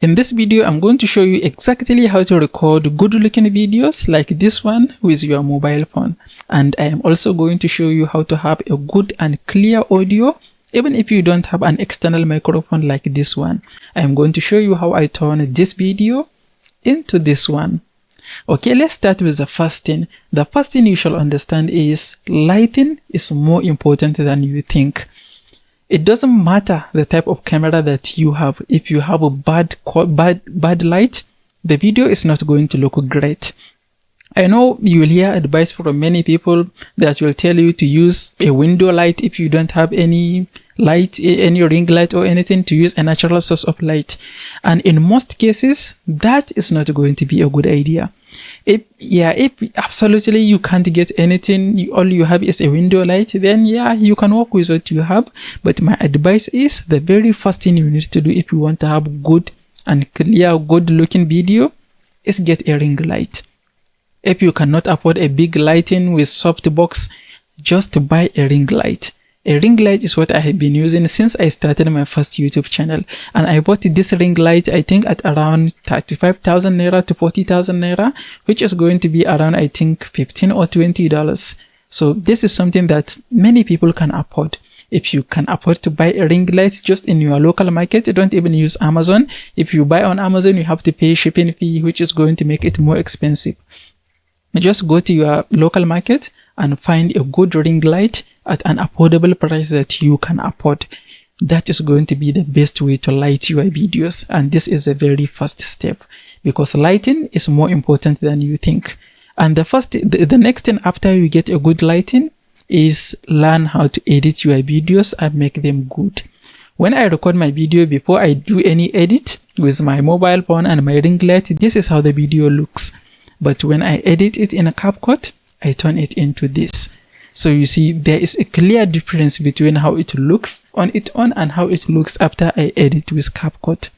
In this video, I'm going to show you exactly how to record good looking videos like this one with your mobile phone. And I am also going to show you how to have a good and clear audio even if you don't have an external microphone like this one. I am going to show you how I turn this video into this one. Okay, let's start with the first thing. The first thing you should understand is lighting is more important than you think. It doesn't matter the type of camera that you have. If you have a bad light, the video is not going to look great. I know you will hear advice from many people that will tell you to use a window light if you don't have any light, any ring light or anything, to use a natural source of light. And in most cases, that is not going to be a good idea. If absolutely you can't get anything, all you have is a window light, then yeah, you can work with what you have. But my advice is the very first thing you need to do if you want to have good and clear, good looking video is get a ring light. If you cannot afford a big lighting with softbox, just buy a ring light. A ring light is what I have been using since I started my first YouTube channel. And I bought this ring light, I think at around 35,000 naira to 40,000 naira, which is going to be around, I think, $15 or $20. So this is something that many people can afford. If you can afford to buy a ring light just in your local market, don't even use Amazon. If you buy on Amazon, you have to pay shipping fee, which is going to make it more expensive. Just go to your local market and find a good ring light at an affordable price that you can afford. That is going to be the best way to light your videos. And this is the very first step, because lighting is more important than you think. And the next thing after you get a good lighting is learn how to edit your videos and make them good. When I record my video, before I do any edit with my mobile phone and my ring light, this is how the video looks. But when I edit it in a CapCut, I turn it into this. So you see, there is a clear difference between how it looks on its own and how it looks after I edit with CapCut.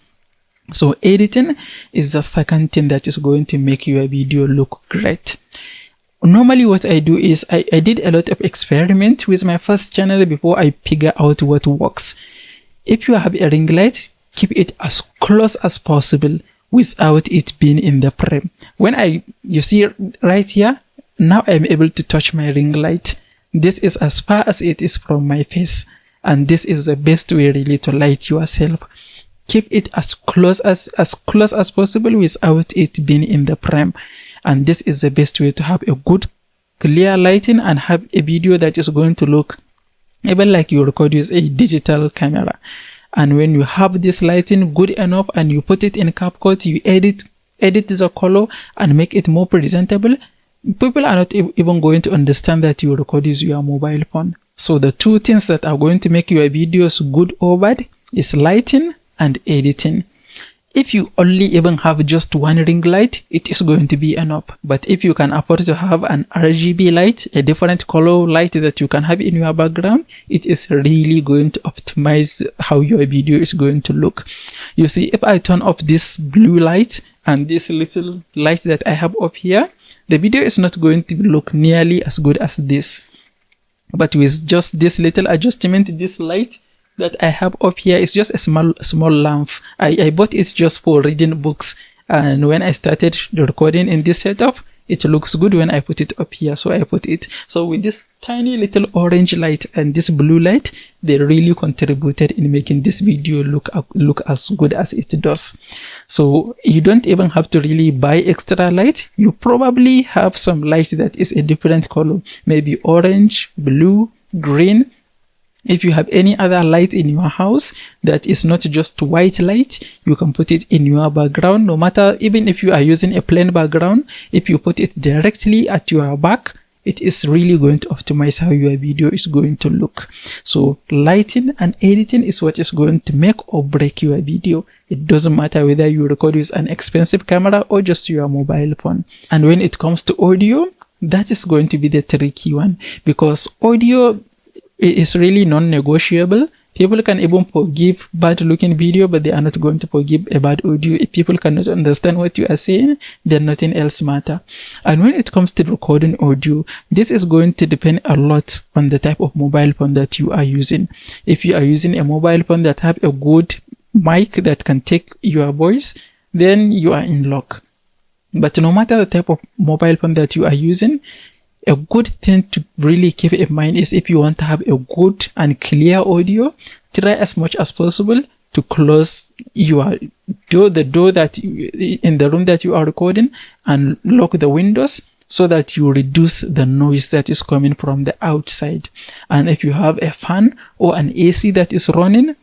So editing is the second thing that is going to make your video look great. Normally what I do is I did a lot of experiment with my first channel before I figure out what works. If you have a ring light, keep it as close as possible without it being in the frame. You see right here, now I'm able to touch my ring light. This is as far as it is from my face. And this is the best way really to light yourself. Keep it as close as possible without it being in the frame. And this is the best way to have a good clear lighting and have a video that is going to look even like you record with a digital camera. And when you have this lighting good enough and you put it in CapCut, you edit the color and make it more presentable, people are not even going to understand that you record with your mobile phone. So the two things that are going to make your videos good or bad is lighting and editing. If you only even have just one ring light, it is going to be enough. But if you can afford to have an RGB light, a different color light that you can have in your background, it is really going to optimize how your video is going to look. You see, if I turn off this blue light and this little light that I have up here, the video is not going to look nearly as good as this. But with just this little adjustment, this light that I have up here is just a small lamp. I bought it just for reading books, and when I started recording in this setup, it looks good when I put it up here, so I put it. So with this tiny little orange light and this blue light, they really contributed in making this video look as good as it does. So you don't even have to really buy extra light. You probably have some light that is a different color, maybe orange, blue, green. If you have any other light in your house that is not just white light, you can put it in your background. No matter, even if you are using a plain background, if you put it directly at your back, it is really going to optimize how your video is going to look. So lighting and editing is what is going to make or break your video. It doesn't matter whether you record with an expensive camera or just your mobile phone. And when it comes to audio, that is going to be the tricky one, because audio is really non-negotiable. People can even forgive bad looking video, but they are not going to forgive a bad audio. If people cannot understand what you are saying, then nothing else matters. And when it comes to recording audio, this is going to depend a lot on the type of mobile phone that you are using. If you are using a mobile phone that have a good mic that can take your voice, then you are in luck. But no matter the type of mobile phone that you are using, a good thing to really keep in mind is if you want to have a good and clear audio, try as much as possible to close your door, the door that in the room that you are recording, and lock the windows so that you reduce the noise that is coming from the outside. And if you have a fan or an AC that is running,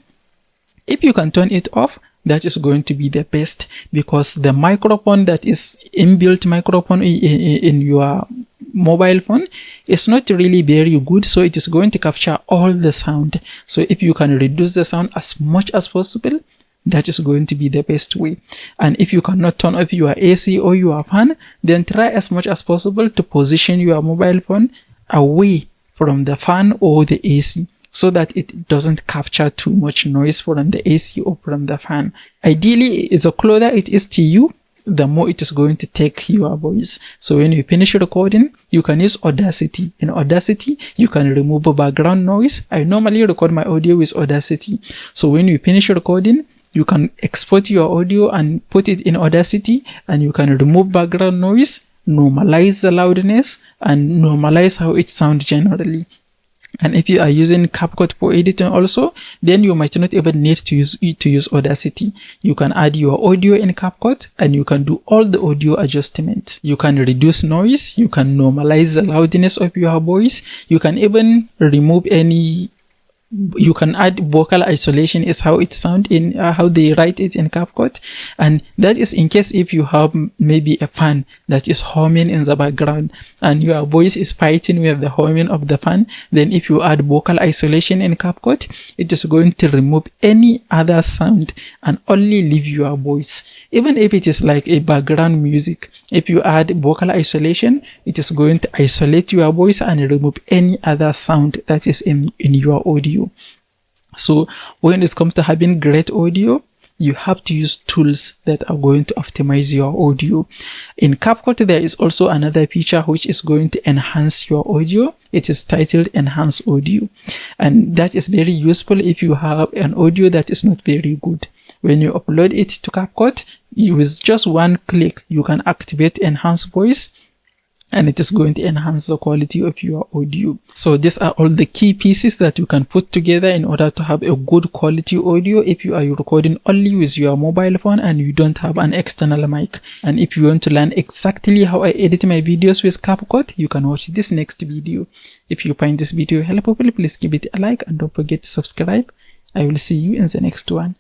if you can turn it off, that is going to be the best, because the microphone that is inbuilt microphone in your mobile phone is not really very good, so it is going to capture all the sound. So if you can reduce the sound as much as possible, that is going to be the best way. And if you cannot turn off your AC or your fan, then try as much as possible to position your mobile phone away from the fan or the AC, so that it doesn't capture too much noise from the AC or from the fan. Ideally, the closer it is to you, the more it is going to take your voice. So when you finish recording, you can use Audacity. In Audacity, you can remove background noise. I normally record my audio with Audacity. So when you finish recording, you can export your audio and put it in Audacity, and you can remove background noise, normalize the loudness, and normalize how it sounds generally. And if you are using CapCut for editing also, then you might not even need to use Audacity. You can add your audio in CapCut, and you can do all the audio adjustments. You can reduce noise, you can normalize the loudness of your voice, you can even remove any, you can add vocal isolation, is how it sounds in how they write it in CapCut. And that is in case if you have maybe a fan that is humming in the background and your voice is fighting with the humming of the fan, then if you add vocal isolation in CapCut, it is going to remove any other sound and only leave your voice. Even if it is like a background music, if you add vocal isolation, it is going to isolate your voice and remove any other sound that is in your audio. So when it comes to having great audio, you have to use tools that are going to optimize your audio. In CapCut, there is also another feature which is going to enhance your audio. It is titled Enhance Audio. And that is very useful if you have an audio that is not very good. When you upload it to CapCut, with just one click, you can activate Enhance Voice, and it is going to enhance the quality of your audio. So these are all the key pieces that you can put together in order to have a good quality audio if you are recording only with your mobile phone and you don't have an external mic. And if you want to learn exactly how I edit my videos with CapCut, you can watch this next video. If you find this video helpful, please give it a like and don't forget to subscribe. I will see you in the next one.